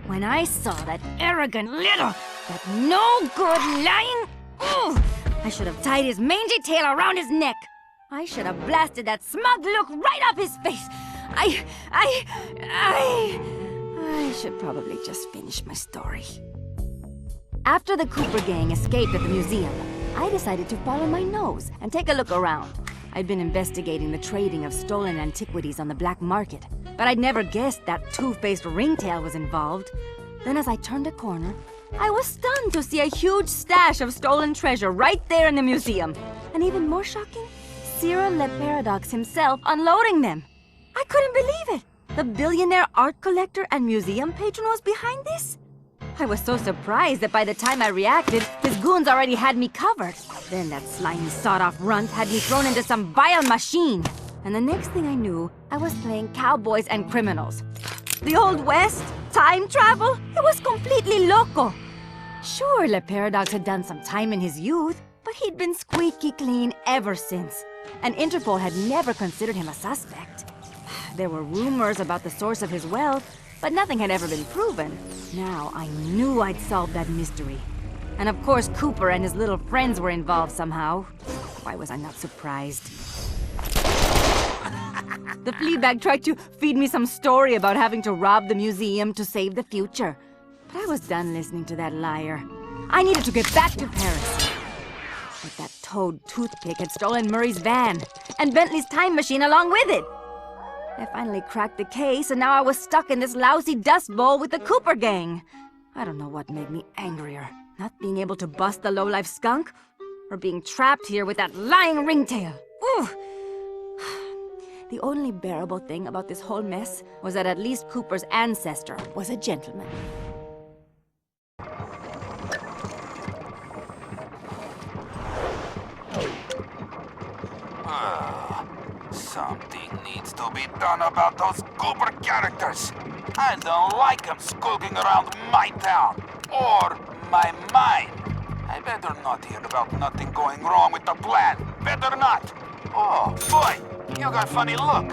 When I saw that arrogant little, that no-good lying... Ugh, I should have tied his mangy tail around his neck. I should have blasted that smug look right off his face. I should probably just finish my story. After the Cooper gang escaped at the museum, I decided to follow my nose and take a look around. I'd been investigating the trading of stolen antiquities on the black market, but I'd never guessed that two-faced ringtail was involved. Then as I turned a corner, I was stunned to see a huge stash of stolen treasure right there in the museum. And even more shocking, Cyril Le Paradox himself unloading them. I couldn't believe it! The billionaire art collector and museum patron was behind this? I was so surprised that by the time I reacted, his goons already had me covered. Then that slimy sawed-off runt had me thrown into some vile machine. And the next thing I knew, I was playing cowboys and criminals. The Old West? Time travel? It was completely loco. Sure, Le Paradox had done some time in his youth, but he'd been squeaky clean ever since. And Interpol had never considered him a suspect. There were rumors about the source of his wealth, but nothing had ever been proven. Now I knew I'd solved that mystery. And of course Cooper and his little friends were involved somehow. Why was I not surprised? The Fleabag tried to feed me some story about having to rob the museum to save the future. But I was done listening to that liar. I needed to get back to Paris. But that toad toothpick had stolen Murray's van, and Bentley's time machine along with it. I finally cracked the case, and now I was stuck in this lousy dust bowl with the Cooper gang. I don't know what made me angrier. Not being able to bust the lowlife skunk, or being trapped here with that lying ringtail. Ooh! The only bearable thing about this whole mess was that at least Cooper's ancestor was a gentleman. Something needs to be done about those Cooper characters. I don't like them skulking around my town, or my mind. I better not hear about nothing going wrong with the plan. Better not. Oh, boy, you got funny look.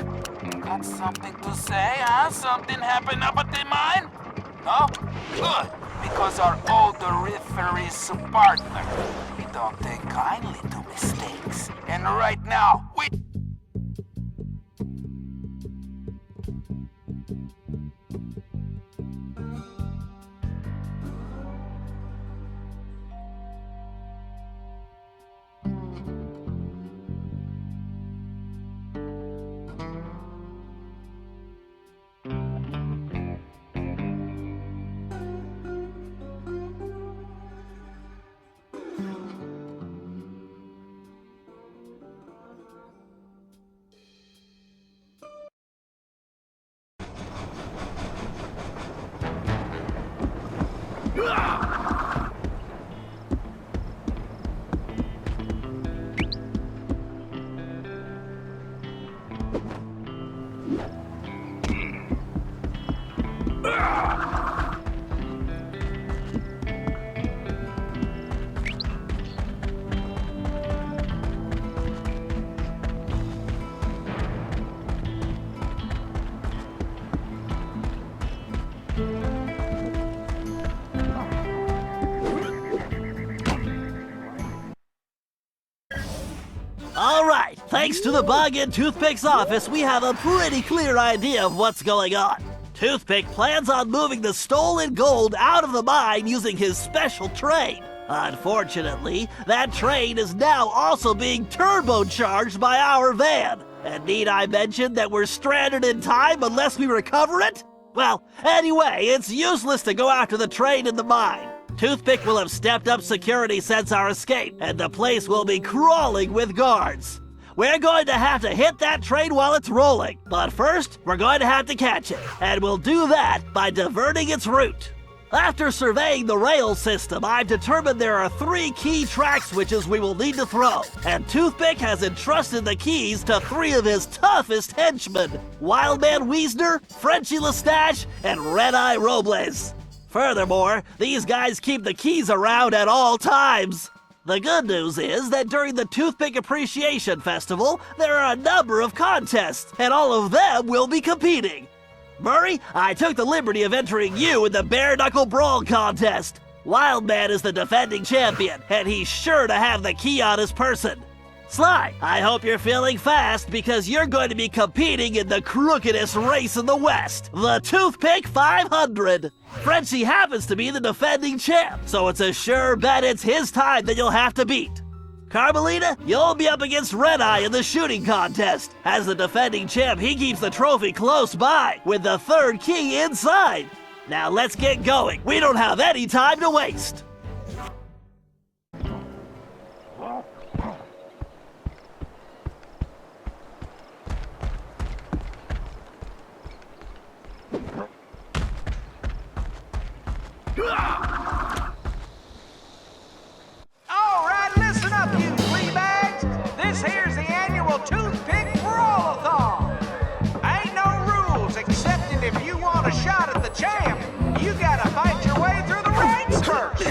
Got something to say, huh? Something happened up at the mine? No? Good, because our odoriferous partner, we don't take kindly to mistakes. And right now, we... All right, thanks to the bug in Toothpick's office, we have a pretty clear idea of what's going on. Toothpick plans on moving the stolen gold out of the mine using his special train. Unfortunately, that train is now also being turbocharged by our van. And need I mention that we're stranded in time unless we recover it? Well, anyway, it's useless to go after the train in the mine. Toothpick will have stepped up security since our escape, and the place will be crawling with guards. We're going to have to hit that train while it's rolling, but first, we're going to have to catch it, and we'll do that by diverting its route. After surveying the rail system, I've determined there are 3 key track switches we will need to throw, and Toothpick has entrusted the keys to 3 of his toughest henchmen, Wildman Wiesner, Frenchie Lestage, and Red-Eye Robles. Furthermore, these guys keep the keys around at all times. The good news is that during the Toothpick Appreciation Festival, there are a number of contests, and all of them will be competing. Murray, I took the liberty of entering you in the bare knuckle brawl contest. Wildman is the defending champion, and he's sure to have the key on his person. Sly, I hope you're feeling fast because you're going to be competing in the crookedest race in the West, the Toothpick 500. Frenchie happens to be the defending champ, so it's a sure bet it's his time that you'll have to beat. Carmelita, you'll be up against Red Eye in the shooting contest. As the defending champ, he keeps the trophy close by, with the third key inside. Now let's get going. We don't have any time to waste. All right, listen up, you flea bags. This here's the annual Toothpick Brawl-a-thon. Ain't no rules, except that if you want a shot at the champ, you gotta fight your way through the ranks first.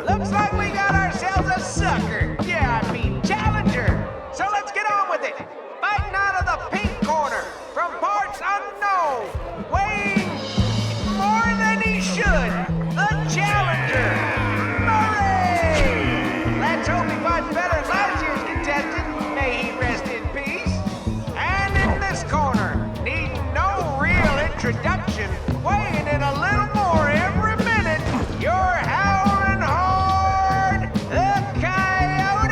Looks like we got ourselves a sucker. Yeah, I mean challenger. So let's get on with it. Fighting out of the pink corner, from parts unknown, weighing more than he should, the challenger, Murray! Let's hope he fights better than last year's contestant. May he rest in peace. And in this corner, needing no real introduction, weighing in a little more every minute, you're howling hard, the Coyotes!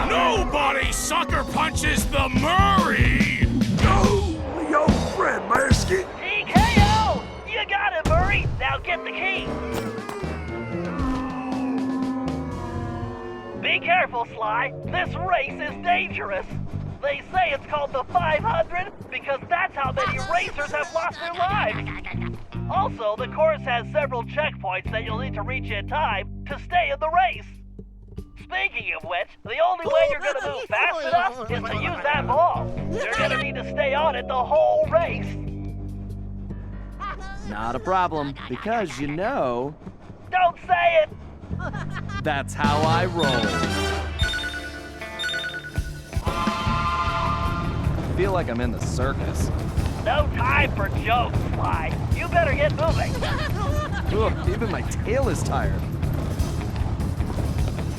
Nobody sucker punches the Murray! Oh, your friend, Larceny. TKO! You got it, Murray. Now get the key. Be careful, Sly. This race is dangerous. They say it's called the 500 because that's how many racers have lost their lives. Also, the course has several checkpoints that you'll need to reach in time to stay in the race. Speaking of which, the only way you're gonna move fast enough is to use that ball. You're gonna need to stay on it the whole race. Not a problem, because you know, Don't say it! that's how I roll. I feel like I'm in the circus. No time for jokes, Sly. You better get moving. Ugh, even my tail is tired.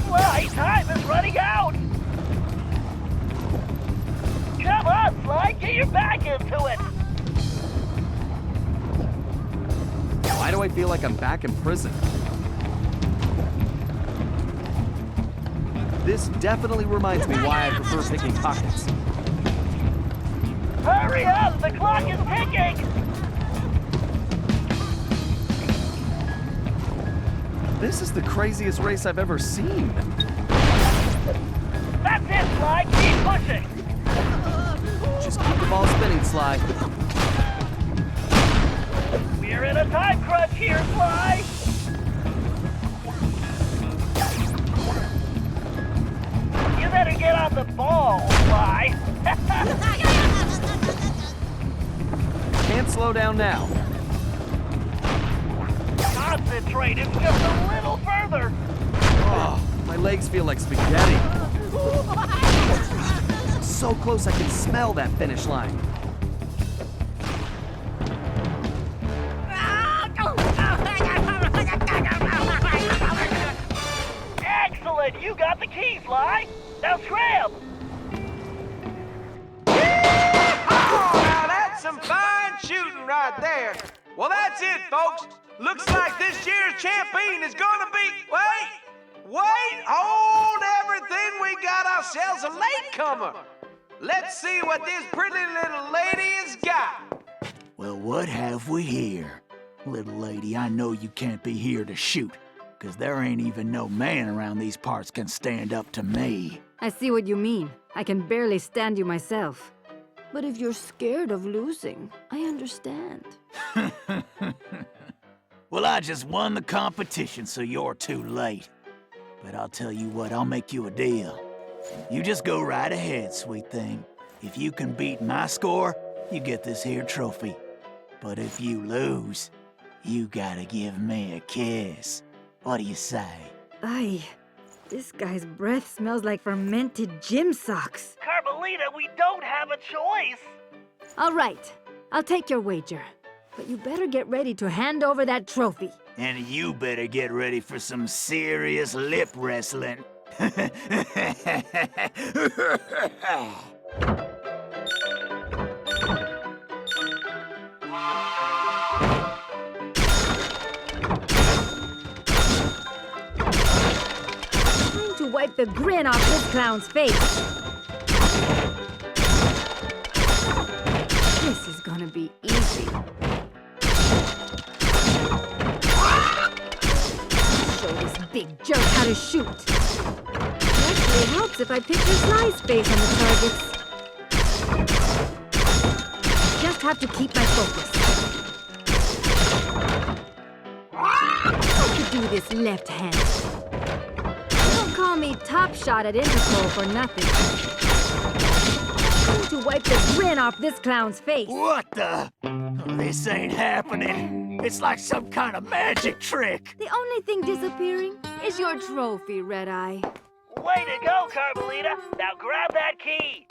Sly, time is running out! Come on, Sly, get your back into it! Why do I feel like I'm back in prison? This definitely reminds me why I prefer picking pockets. Hurry up, the clock is ticking! This is the craziest race I've ever seen. That's it, Sly, keep pushing! Just keep the ball spinning, Sly. We're in a time crunch here, Sly! You better get on the ball, Sly! Can't slow down now. Concentrate, it's just a little further! Oh, my legs feel like spaghetti. So close I can smell that finish line. Excellent! You got the keys, Sly! Now scram! Oh, now that's some fine shooting right there. Well, that's it, folks. Looks like this year's champion is gonna be... Wait! Hold everything. We got ourselves a latecomer. Let's see what this pretty little lady has got. Well, what have we here? Little lady, I know you can't be here to shoot, 'cause there ain't even no man around these parts can stand up to me. I see what you mean. I can barely stand you myself. But if you're scared of losing, I understand. Well, I just won the competition, so you're too late. But I'll tell you what, I'll make you a deal. You just go right ahead, sweet thing. If you can beat my score, you get this here trophy. But if you lose, you gotta give me a kiss. What do you say? Aye, this guy's breath smells like fermented gym socks. Carmelita, we don't have a choice. All right, I'll take your wager. But you better get ready to hand over that trophy. And you better get ready for some serious lip wrestling. Time to wipe the grin off this clown's face. This is gonna be easy. Show this big jerk how to shoot. It actually helps if I picture Sly's face on the targets. Just have to keep my focus. I could do this left-handed. Don't call me top shot at Interpol for nothing. Time to wipe the grin off this clown's face. What the? Oh, this ain't happening. It's like some kind of magic trick. The only thing disappearing is your trophy, Red Eye. Way to go, Carmelita. Now grab that key.